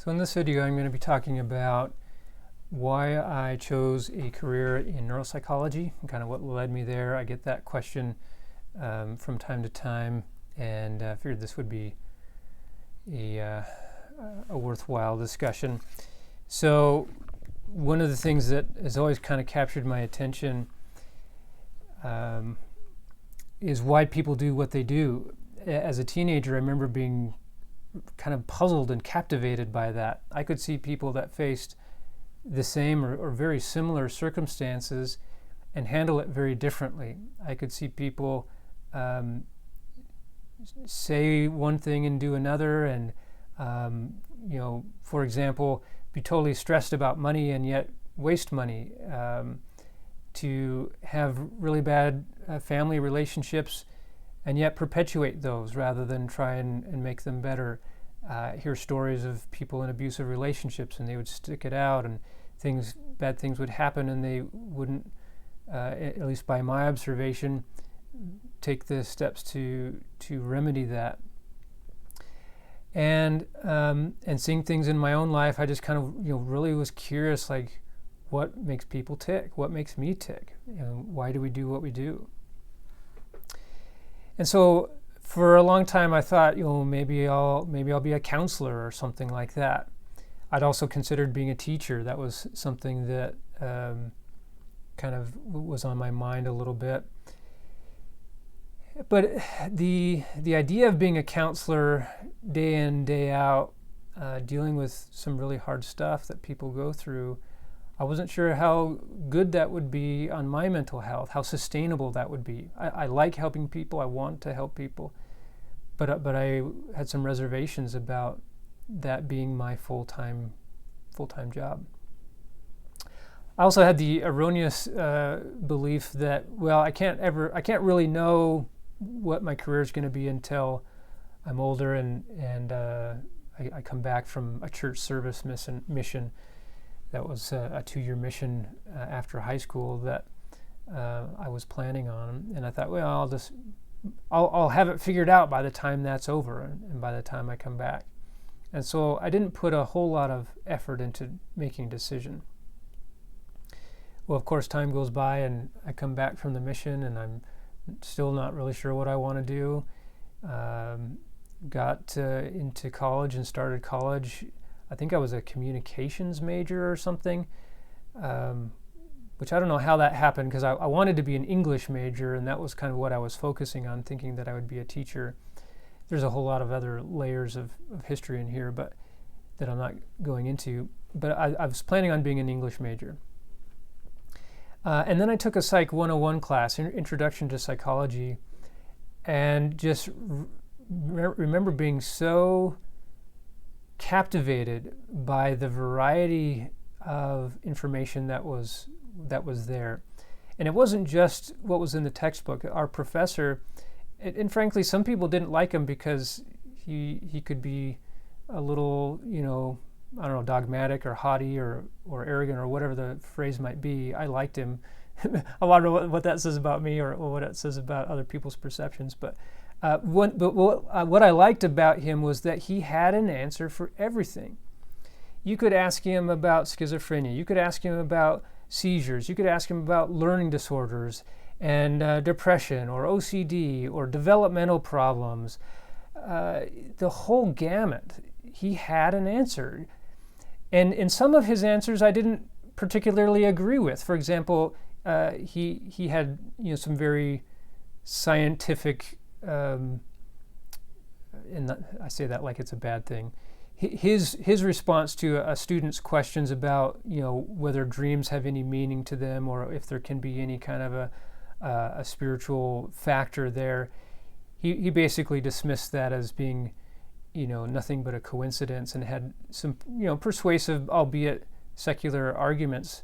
So in this video, I'm going to be talking about why I chose a career in neuropsychology and kind of what led me there. I get that question from time to time, and I figured this would be a worthwhile discussion. So one of the things that has always kind of captured my attention is why people do what they do. As a teenager, I remember being kind of puzzled and captivated by that. I could see people that faced the same or very similar circumstances and handle it very differently. I could see people say one thing and do another, and for example, be totally stressed about money and yet waste money, to have really bad family relationships and yet perpetuate those rather than try and make them better. Hear stories of people in abusive relationships, and they would stick it out, and bad things would happen, and they wouldn't, at least by my observation, take the steps to remedy that. And seeing things in my own life, I just kind of really was curious, like, what makes people tick? What makes me tick? Why do we do what we do? And so for a long time I thought, maybe I'll be a counselor or something like that. I'd also considered being a teacher. That was something that kind of was on my mind a little bit. But the idea of being a counselor day in, day out, dealing with some really hard stuff that people go through, I wasn't sure how good that would be on my mental health, how sustainable that would be. I like helping people. I want to help people. But I had some reservations about that being my full-time job. I also had the erroneous belief that, I can't really know what my career is going to be until I'm older and I come back from a church service mission. That was a 2-year mission after high school that I was planning on, and I thought, I'll have it figured out by the time that's over and by the time I come back. And so I didn't put a whole lot of effort into making a decision. Well, of course, time goes by and I come back from the mission and I'm still not really sure what I want to do. Got into college and started college. I think I was a communications major or something, which I don't know how that happened, because I wanted to be an English major, and that was kind of what I was focusing on, thinking that I would be a teacher. There's a whole lot of other layers of history in here, but that I'm not going into. But I was planning on being an English major. And then I took a Psych 101 class, Introduction to Psychology, and just remember being so captivated by the variety of information that was there. And it wasn't just what was in the textbook. Our professor, and frankly some people didn't like him because he could be a little, dogmatic or haughty or arrogant or whatever the phrase might be. I liked him. I don't know what that says about me or what it says about other people's perceptions, but what I liked about him was that he had an answer for everything. You could ask him about schizophrenia. You could ask him about seizures. You could ask him about learning disorders and depression or OCD or developmental problems. The whole gamut. He had an answer. And in some of his answers I didn't particularly agree with. For example, he had some very scientific, and I say that like it's a bad thing. His response to a student's questions about whether dreams have any meaning to them or if there can be any kind of a spiritual factor there, he basically dismissed that as being nothing but a coincidence, and had some persuasive, albeit secular, arguments.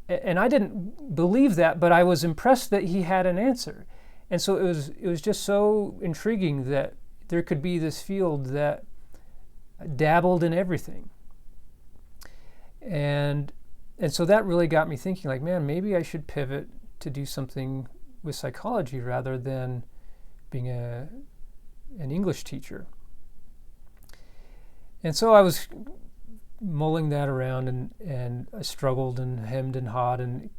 And I didn't believe that, but I was impressed that he had an answer. And so it was just so intriguing that there could be this field that dabbled in everything. And so that really got me thinking, like, man, maybe I should pivot to do something with psychology rather than being an English teacher. And so I was mulling that around, and I struggled and hemmed and hawed, and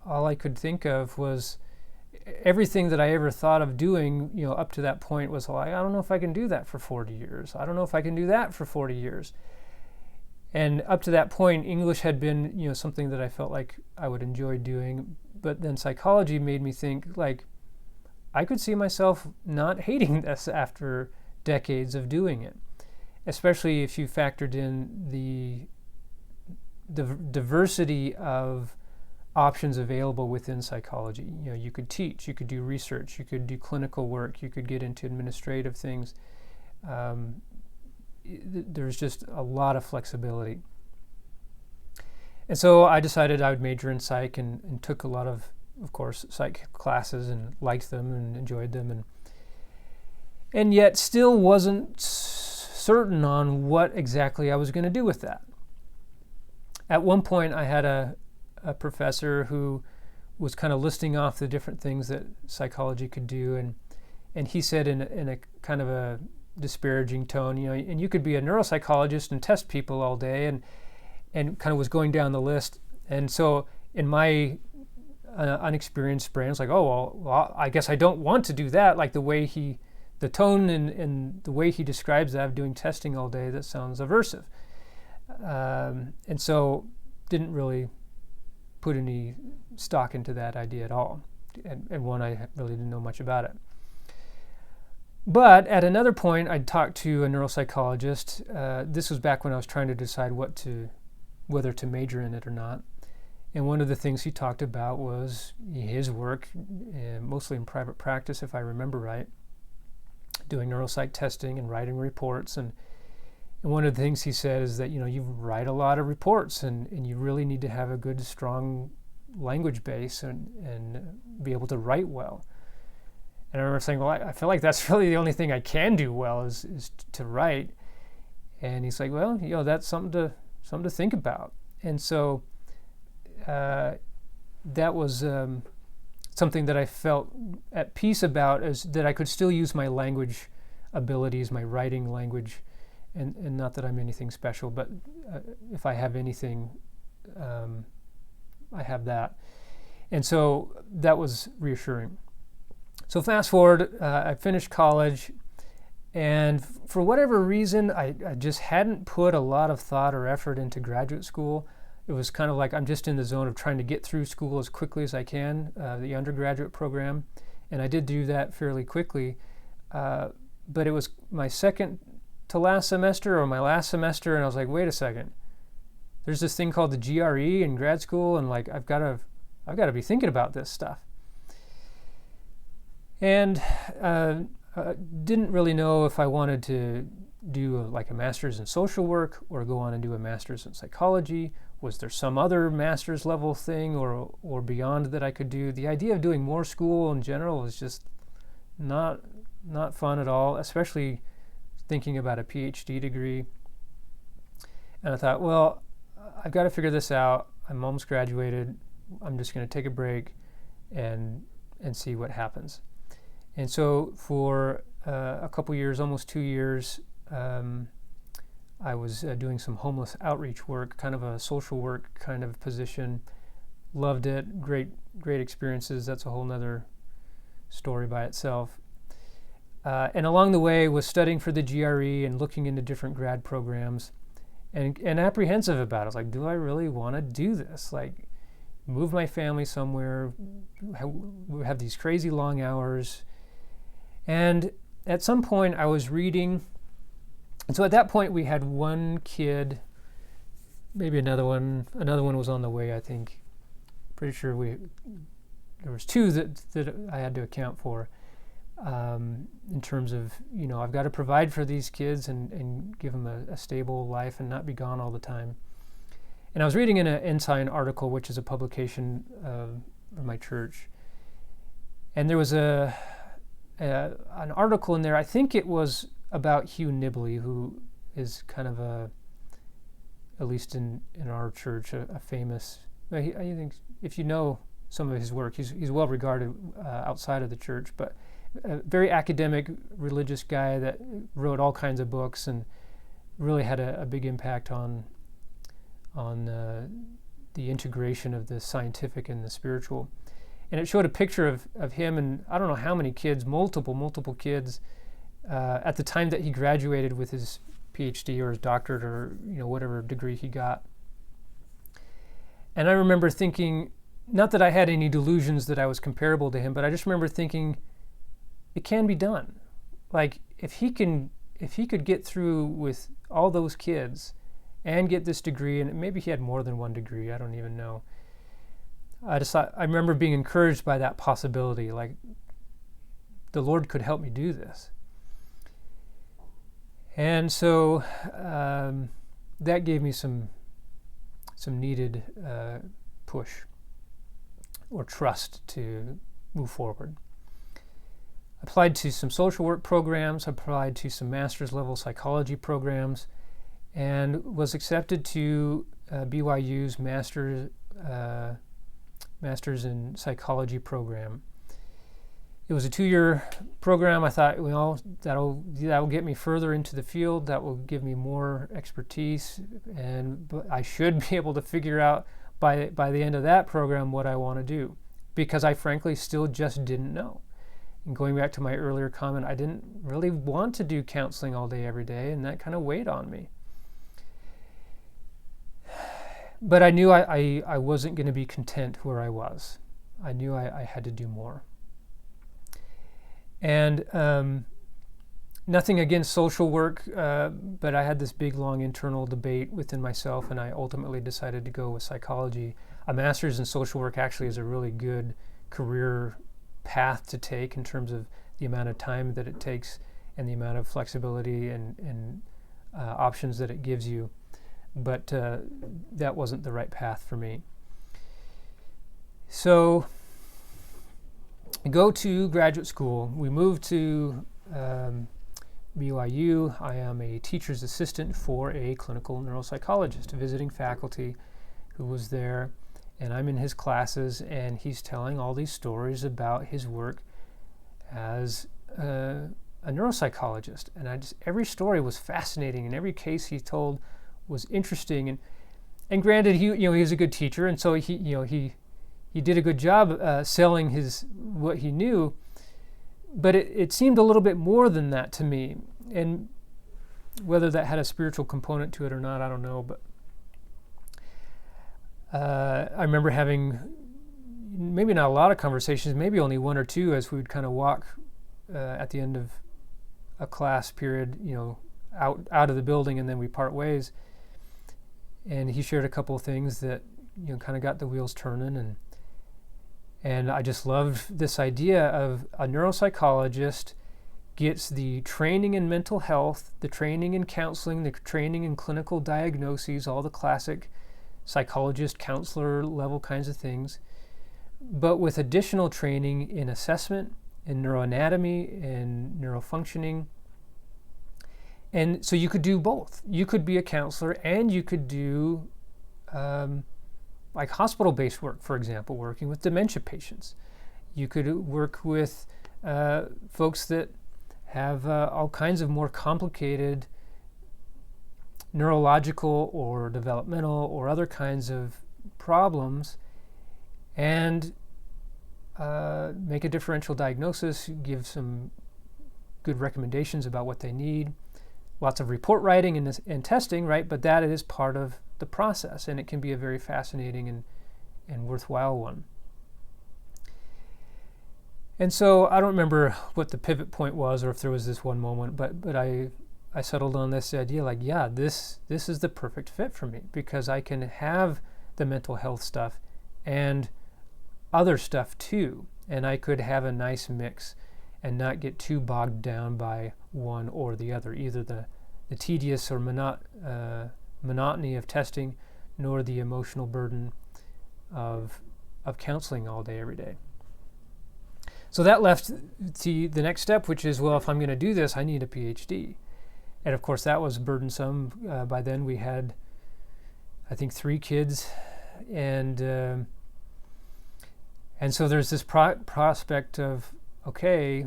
all I could think of was everything that I ever thought of doing, up to that point was like, I don't know if I can do that for 40 years. I don't know if I can do that for 40 years. And up to that point, English had been, something that I felt like I would enjoy doing. But then psychology made me think, like, I could see myself not hating this after decades of doing it, especially if you factored in the diversity of options available within psychology. You could teach, you could do research, you could do clinical work, you could get into administrative things. There's just a lot of flexibility. And so I decided I would major in psych, and took a lot of course, psych classes, and liked them and enjoyed them, and yet still wasn't certain on what exactly I was going to do with that. At one point, I had a professor who was kind of listing off the different things that psychology could do, and he said in a kind of a disparaging tone, and you could be a neuropsychologist and test people all day, and kind of was going down the list. And so in my unexperienced brain, it's like, oh, well, I guess I don't want to do that. Like the tone and the way he describes that of doing testing all day, that sounds aversive. And so didn't really put any stock into that idea at all. And one, I really didn't know much about it. But at another point, I'd talked to a neuropsychologist. This was back when I was trying to decide whether to major in it or not. And one of the things he talked about was his work, mostly in private practice, if I remember right, doing neuropsych testing and writing reports. And one of the things he said is that, you write a lot of reports, and you really need to have a good, strong language base and be able to write well. And I remember saying, well, I feel like that's really the only thing I can do well is to write. And he's like, well, that's something to think about. And so that was something that I felt at peace about, is that I could still use my language abilities, my writing language, and not that I'm anything special, but if I have anything, I have that. And so that was reassuring. So fast forward, I finished college, and for whatever reason, I just hadn't put a lot of thought or effort into graduate school. It was kind of like I'm just in the zone of trying to get through school as quickly as I can, the undergraduate program, and I did do that fairly quickly. But it was my second to last semester or my last semester, and I was like, wait a second. There's this thing called the GRE in grad school, and like I've got to be thinking about this stuff. And didn't really know if I wanted to do a master's in social work or go on and do a master's in psychology. Was there some other master's level thing or beyond that I could do? The idea of doing more school in general was just not fun at all, especially thinking about a PhD degree. And I thought, well, I've got to figure this out. I'm almost graduated. I'm just going to take a break and see what happens. And so for a couple years, almost 2 years, I was doing some homeless outreach work, kind of a social work kind of position. Loved it. Great experiences. That's a whole nother story by itself. And along the way was studying for the GRE and looking into different grad programs and apprehensive about it. I was like, do I really want to do this? Like, move my family somewhere, have these crazy long hours. And at some point I was reading, and so at that point we had one kid, maybe another one was on the way, I think. Pretty sure there was two that I had to account for. In terms of, I've got to provide for these kids and give them a stable life and not be gone all the time. And I was reading in an Ensign article, which is a publication of my church, and there was an article in there, I think it was about Hugh Nibley, who is kind of at least in our church, a famous, I think if you know some of his work, he's well regarded outside of the church, but a very academic, religious guy that wrote all kinds of books and really had a big impact on the integration of the scientific and the spiritual. And it showed a picture of him and I don't know how many kids, multiple kids, at the time that he graduated with his PhD or his doctorate or whatever degree he got. And I remember thinking, not that I had any delusions that I was comparable to him, but I just remember thinking, it can be done. Like if he could get through with all those kids and get this degree, and maybe he had more than one degree, I don't even know. I remember being encouraged by that possibility, like the Lord could help me do this. And so that gave me some needed push or trust to move forward. I applied to some social work programs, I applied to some master's level psychology programs, and was accepted to BYU's master's in psychology program. It was a 2-year program. I thought, that'll get me further into the field. That will give me more expertise, and I should be able to figure out by the end of that program what I want to do, because I frankly still just didn't know. And going back to my earlier comment, I didn't really want to do counseling all day, every day, and that kind of weighed on me. But I knew I wasn't going to be content where I was. I knew I had to do more. And nothing against social work, but I had this big, long internal debate within myself, and I ultimately decided to go with psychology. A master's in social work actually is a really good career path to take in terms of the amount of time that it takes and the amount of flexibility and options that it gives you. But that wasn't the right path for me. So I go to graduate school. We moved to BYU. I am a teacher's assistant for a clinical neuropsychologist, a visiting faculty who was there. And I'm in his classes, and he's telling all these stories about his work as a neuropsychologist. And every story was fascinating, and every case he told was interesting. And granted, he was a good teacher, and so he did a good job selling what he knew. But it seemed a little bit more than that to me. And whether that had a spiritual component to it or not, I don't know. But I remember having maybe not a lot of conversations, maybe only one or two, as we would kind of walk at the end of a class period, out of the building, and then we part ways. And he shared a couple of things that kind of got the wheels turning, and I just loved this idea of a neuropsychologist gets the training in mental health, the training in counseling, the training in clinical diagnoses, all the classic psychologist, counselor level kinds of things, but with additional training in assessment, in neuroanatomy, in neurofunctioning. And so you could do both. You could be a counselor and you could do like hospital-based work, for example, working with dementia patients. You could work with folks that have all kinds of more complicated neurological or developmental or other kinds of problems, and make a differential diagnosis, give some good recommendations about what they need. Lots of report writing and testing, right? But that is part of the process, and it can be a very fascinating and worthwhile one. And so I don't remember what the pivot point was, or if there was this one moment, but I settled on this idea, like, yeah, this is the perfect fit for me, because I can have the mental health stuff and other stuff too, and I could have a nice mix and not get too bogged down by one or the other, either the tedious or monotony of testing, nor the emotional burden of counseling all day, every day. So that left the next step, which is, well, if I'm going to do this, I need a PhD. And of course, that was burdensome. By then we had, I think, 3 kids, and so there's this prospect of, okay,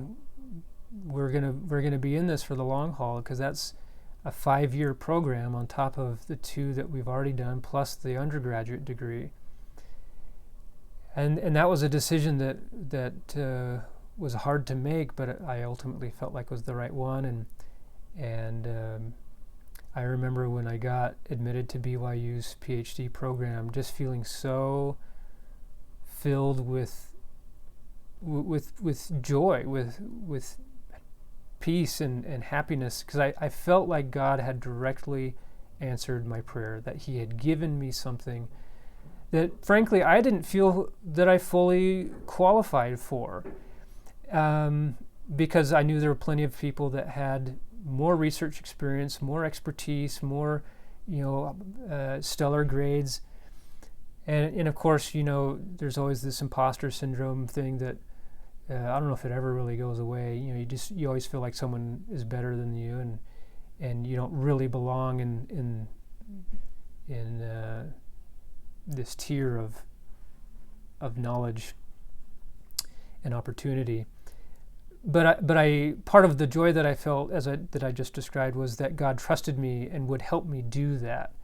we're gonna be in this for the long haul, because that's a 5-year program on top of the 2 that we've already done, plus the undergraduate degree. And that was a decision that was hard to make, but I ultimately felt like was the right one. And I remember when I got admitted to BYU's PhD program, just feeling so filled with joy, with peace and happiness, because I felt like God had directly answered my prayer, that He had given me something that, frankly, I didn't feel that I fully qualified for, because I knew there were plenty of people that had more research experience, more expertise, more, stellar grades. And of course, there's always this imposter syndrome thing that I don't know if it ever really goes away. You always feel like someone is better than you, and you don't really belong in this tier of knowledge and opportunity. But I part of the joy that I felt that I just described was that God trusted me and would help me do that.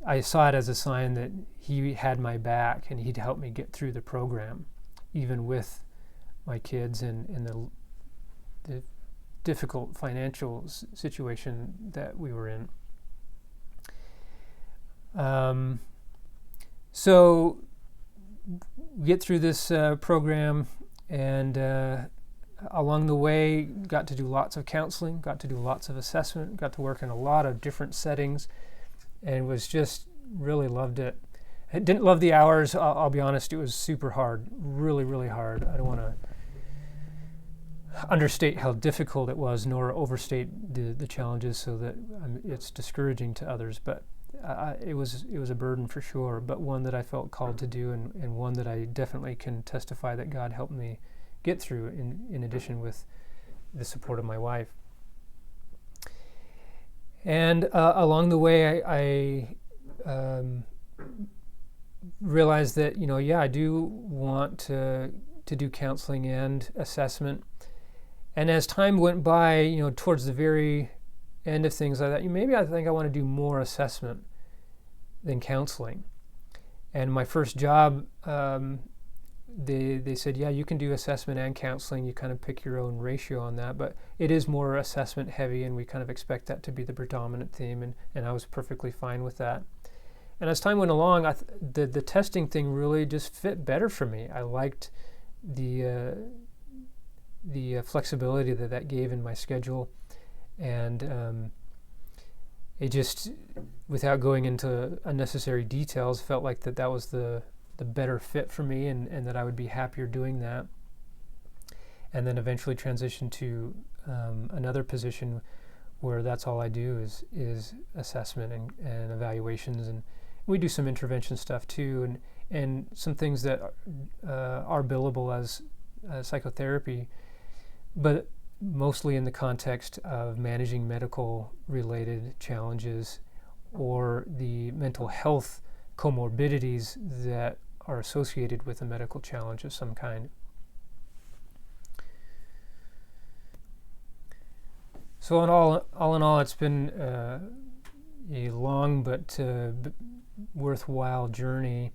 I saw it as a sign that He had my back and He'd help me get through the program, even with my kids and the difficult financial situation that we were in. So we get through this program, and along the way got to do lots of counseling, got to do lots of assessment, got to work in a lot of different settings, and was just really loved it. I didn't love the hours, I'll be honest. It was super hard, really, really hard. I don't want to understate how difficult it was, nor overstate the challenges so that it's discouraging to others, but it was a burden for sure, but one that I felt called to do, and one that I definitely can testify that God helped me get through, in addition with the support of my wife. And along the way, I realized that, I do want to do counseling and assessment. And as time went by, towards the very end of things, I thought, maybe I think I want to do more assessment than counseling. And my first job, they said, yeah, you can do assessment and counseling. You kind of pick your own ratio on that, but it is more assessment heavy, and we kind of expect that to be the predominant theme, and I was perfectly fine with that. And as time went along, the testing thing really just fit better for me. I liked the flexibility that gave in my schedule, and it just, without going into unnecessary details, felt like that was the better fit for me, and that I would be happier doing that. And then eventually transition to another position where that's all I do is assessment and evaluations, and we do some intervention stuff too, and some things that are billable as psychotherapy, but mostly in the context of managing medical related challenges or the mental health comorbidities that are associated with a medical challenge of some kind. So in all, it's been a long but worthwhile journey.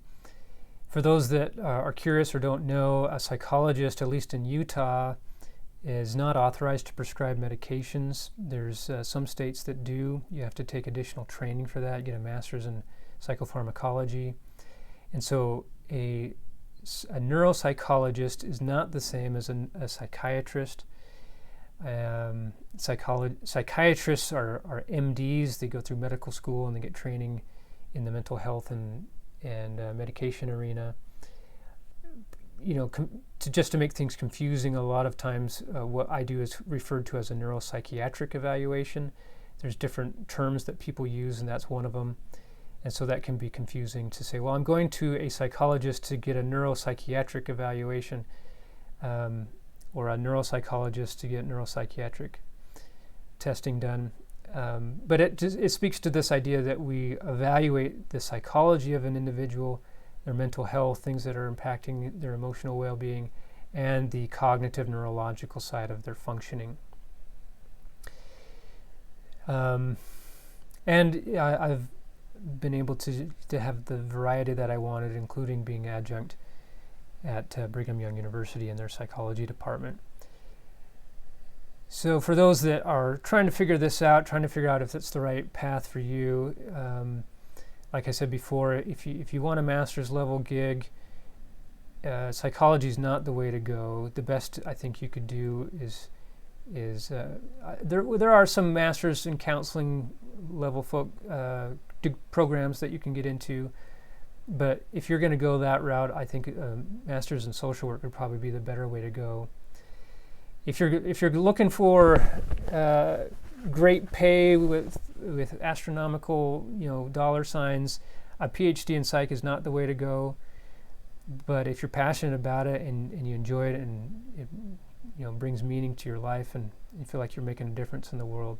For those that are curious or don't know, a psychologist, at least in Utah, is not authorized to prescribe medications. There's some states that do. You have to take additional training for that, get a master's in psychopharmacology. And so a neuropsychologist is not the same as a psychiatrist. Psychiatrists are MDs. They go through medical school and they get training in the mental health and medication arena. To make things confusing, a lot of times what I do is referred to as a neuropsychiatric evaluation. There's different terms that people use, and that's one of them. And so that can be confusing to say, well, I'm going to a psychologist to get a neuropsychiatric evaluation, or a neuropsychologist to get neuropsychiatric testing done. But it speaks to this idea that we evaluate the psychology of an individual, their mental health, things that are impacting their emotional well-being, and the cognitive neurological side of their functioning. And I've been able to have the variety that I wanted, including being adjunct at Brigham Young University in their psychology department. So for those that are trying to figure this out, trying to figure out if it's the right path for you, like I said before, if you want a master's level gig, psychology is not the way to go. The best I think you could do is there are some masters in counseling level programs that you can get into, but if you're going to go that route, I think masters in social work would probably be the better way to go. If you're looking for great pay with astronomical dollar signs, a PhD in psych is not the way to go. But if you're passionate about it and you enjoy it and it brings meaning to your life and you feel like you're making a difference in the world,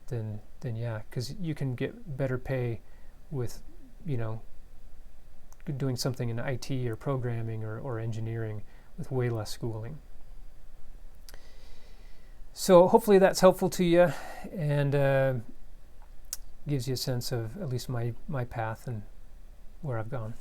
then yeah, because you can get better pay with doing something in IT or programming or engineering with way less schooling. So hopefully that's helpful to you and gives you a sense of at least my path and where I've gone.